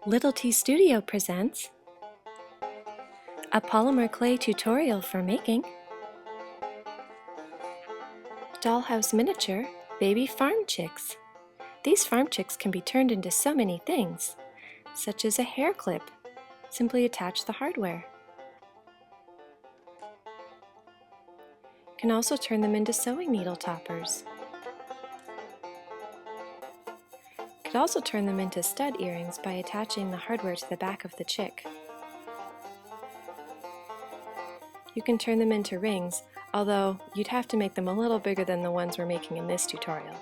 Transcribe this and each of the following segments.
Little T Studio presents a polymer clay tutorial for making dollhouse miniature baby farm chicks. These farm chicks can be turned into so many things, such as a hair clip. Simply attach the hardware. You can also turn them into sewing needle toppers. You could also turn them into stud earrings by attaching the hardware to the back of the chick. You can turn them into rings, although you'd have to make them a little bigger than the ones we're making in this tutorial.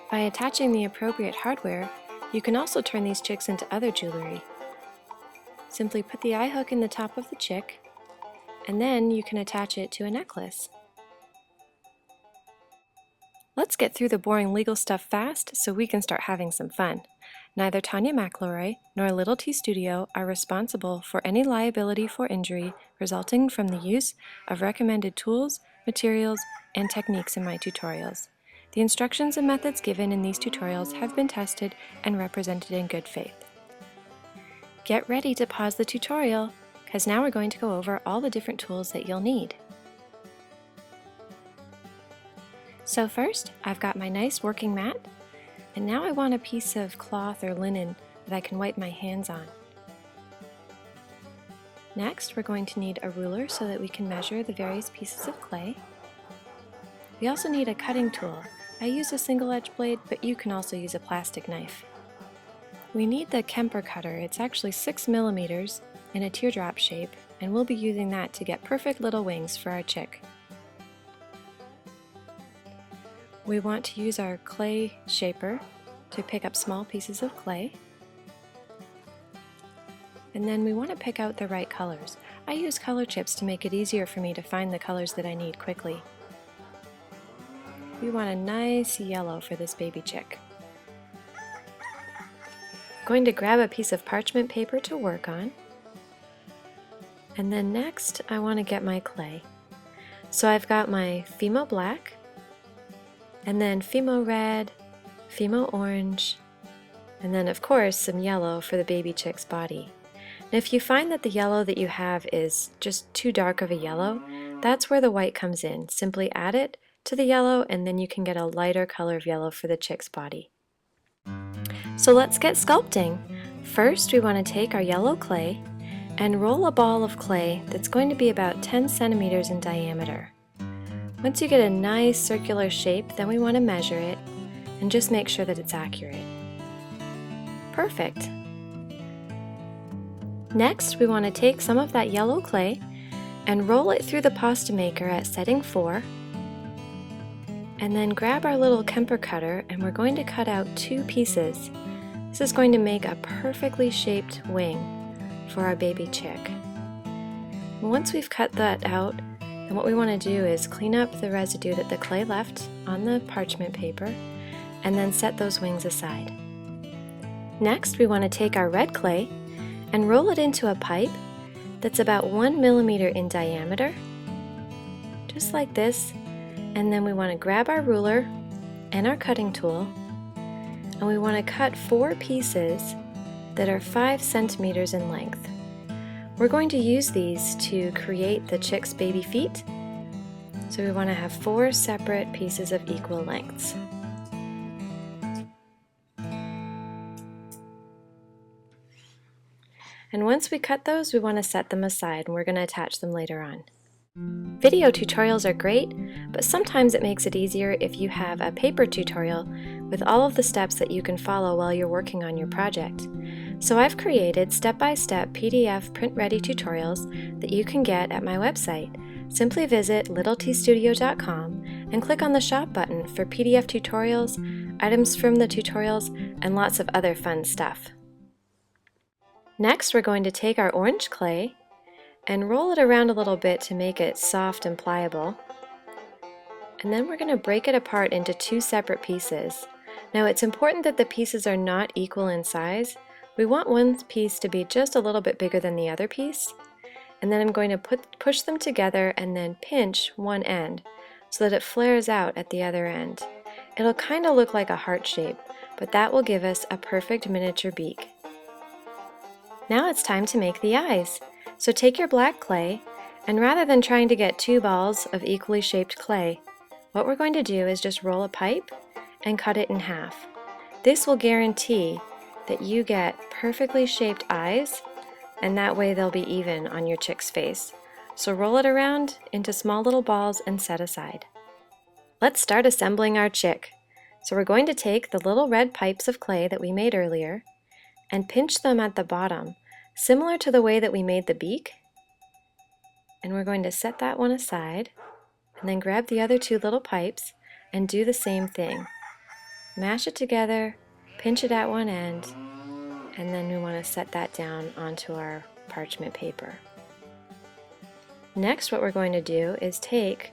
By attaching the appropriate hardware, you can also turn these chicks into other jewelry. Simply put the eye hook in the top of the chick, and then you can attach it to a necklace. Let's get through the boring legal stuff fast so we can start having some fun. Neither Tanya McElroy nor Little T Studio are responsible for any liability for injury resulting from the use of recommended tools, materials, and techniques in my tutorials. The instructions and methods given in these tutorials have been tested and represented in good faith. Get ready to pause the tutorial, because now we're going to go over all the different tools that you'll need. So first, I've got my nice working mat, and now I want a piece of cloth or linen that I can wipe my hands on. Next, we're going to need a ruler so that we can measure the various pieces of clay. We also need a cutting tool. I use a single edge blade, but you can also use a plastic knife. We need the Kemper cutter. It's actually 6 millimeters in a teardrop shape, and we'll be using that to get perfect little wings for our chick. We want to use our clay shaper to pick up small pieces of clay. And then we want to pick out the right colors. I use color chips to make it easier for me to find the colors that I need quickly. We want a nice yellow for this baby chick. I'm going to grab a piece of parchment paper to work on. And then next I want to get my clay. So I've got my Fimo black, and then Fimo red, Fimo orange, and then of course some yellow for the baby chick's body. Now if you find that the yellow that you have is just too dark of a yellow, that's where the white comes in. Simply add it to the yellow and then you can get a lighter color of yellow for the chick's body. So let's get sculpting. First we want to take our yellow clay and roll a ball of clay that's going to be about 10 centimeters in diameter. Once you get a nice circular shape, then we want to measure it and just make sure that it's accurate. Perfect! Next, we want to take some of that yellow clay and roll it through the pasta maker at setting 4, and then grab our little Kemper cutter and we're going to cut out 2 pieces. This is going to make a perfectly shaped wing for our baby chick. Once we've cut that out, and what we want to do is clean up the residue that the clay left on the parchment paper and then set those wings aside. Next, we want to take our red clay and roll it into a pipe that's about 1 millimeter in diameter, just like this, and then we want to grab our ruler and our cutting tool and we want to cut 4 pieces that are 5 centimeters in length. We're going to use these to create the chick's baby feet, so we want to have 4 separate pieces of equal lengths. And once we cut those, we want to set them aside and we're going to attach them later on. Video tutorials are great, but sometimes it makes it easier if you have a paper tutorial with all of the steps that you can follow while you're working on your project. So I've created step-by-step PDF print-ready tutorials that you can get at my website. Simply visit littletstudio.com and click on the Shop button for PDF tutorials, items from the tutorials, and lots of other fun stuff. Next, we're going to take our orange clay and roll it around a little bit to make it soft and pliable. And then we're going to break it apart into 2 separate pieces. Now it's important that the pieces are not equal in size. We want one piece to be just a little bit bigger than the other piece, and then I'm going to push them together and then pinch one end so that it flares out at the other end. It'll kind of look like a heart shape, but that will give us a perfect miniature beak. Now it's time to make the eyes. So take your black clay, and rather than trying to get 2 balls of equally shaped clay, what we're going to do is just roll a pipe and cut it in half. This will guarantee that you get perfectly shaped eyes, and that way they'll be even on your chick's face. So roll it around into small little balls and set aside. Let's start assembling our chick. So we're going to take the little red pipes of clay that we made earlier and pinch them at the bottom, similar to the way that we made the beak. And we're going to set that one aside, and then grab the other 2 little pipes and do the same thing. Mash it together, pinch it at one end, and then we want to set that down onto our parchment paper. Next, what we're going to do is take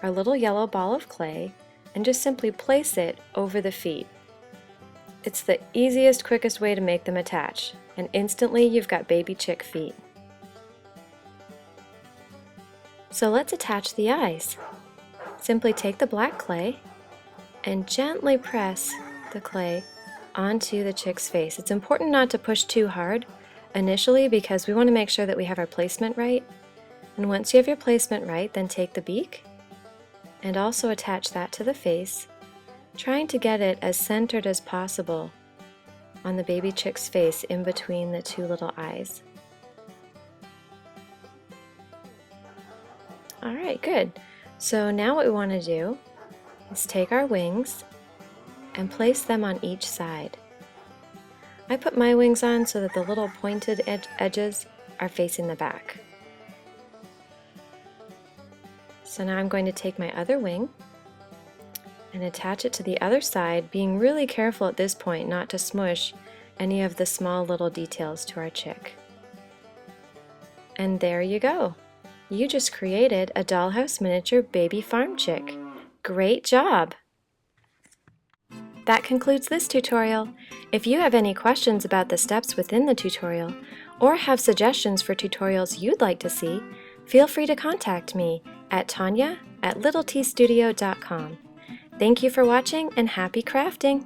our little yellow ball of clay and just simply place it over the feet. It's the easiest, quickest way to make them attach, and instantly you've got baby chick feet. So let's attach the eyes. Simply take the black clay and gently press the clay onto the chick's face. It's important not to push too hard initially because we want to make sure that we have our placement right. And once you have your placement right, then take the beak and also attach that to the face, trying to get it as centered as possible on the baby chick's face in between the 2 little eyes. Alright, good. So now what we want to do is take our wings and place them on each side. I put my wings on so that the little pointed edges are facing the back. So now I'm going to take my other wing and attach it to the other side, being really careful at this point not to smush any of the small little details to our chick. And there you go. You just created a dollhouse miniature baby farm chick. Great job! That concludes this tutorial. If you have any questions about the steps within the tutorial, or have suggestions for tutorials you'd like to see, feel free to contact me at Tanya@littletstudio.com. Thank you for watching and happy crafting!